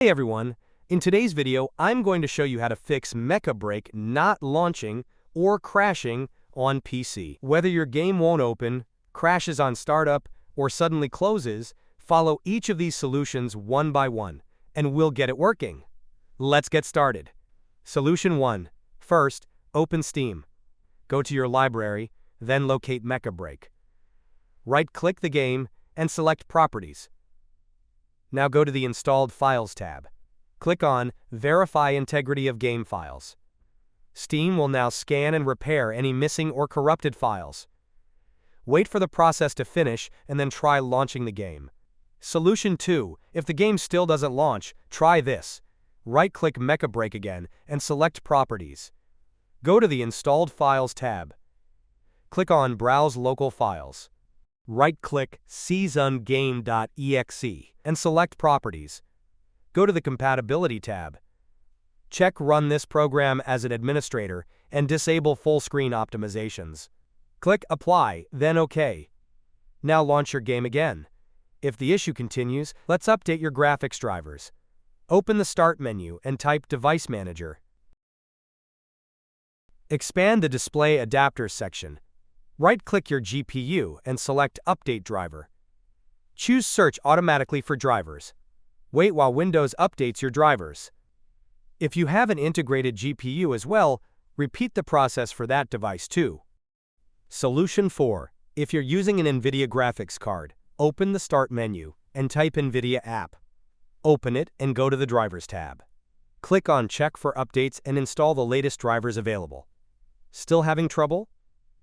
Hey everyone, in today's video I'm going to show you how to fix Mecha Break not launching or crashing on PC. Whether your game won't open, crashes on startup, or suddenly closes, follow each of these solutions one by one, and we'll get it working. Let's get started. Solution 1. First, open Steam. Go to your library, then locate Mecha Break. Right-click the game and select Properties. Now go to the Installed Files tab. Click on Verify Integrity of Game Files. Steam will now scan and repair any missing or corrupted files. Wait for the process to finish and then try launching the game. Solution 2. If the game still doesn't launch, try this. Right-click Mecha Break again and select Properties. Go to the Installed Files tab. Click on Browse Local Files. Right-click seasongame.exe and select Properties. Go to the Compatibility tab. Check Run this program as an administrator and disable full screen optimizations. Click Apply, then OK. Now launch your game again. If the issue continues, let's update your graphics drivers. Open the Start menu and type Device Manager. Expand the Display Adapters section. Right-click your GPU and select Update Driver. Choose Search automatically for drivers. Wait while Windows updates your drivers. If you have an integrated GPU as well, repeat the process for that device too. Solution 4. If you're using an NVIDIA graphics card, open the Start menu and type NVIDIA App. Open it and go to the Drivers tab. Click on Check for updates and install the latest drivers available. Still having trouble?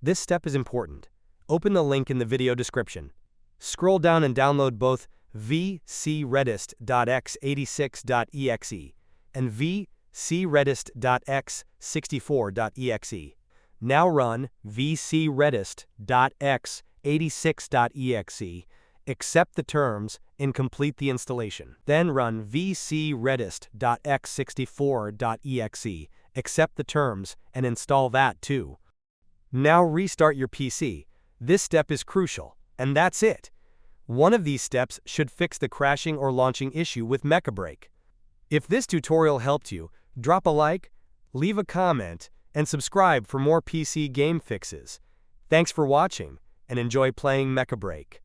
This step is important. Open the link in the video description. Scroll down and download both vcredist.x86.exe and vcredist.x64.exe. Now run vcredist.x86.exe, accept the terms, and complete the installation. Then run vcredist.x64.exe, accept the terms, and install that too. Now restart your PC. This step is crucial, and that's it. One of these steps should fix the crashing or launching issue with Mecha Break. If this tutorial helped you, drop a like, leave a comment, and subscribe for more PC game fixes. Thanks for watching, and enjoy playing Mecha Break.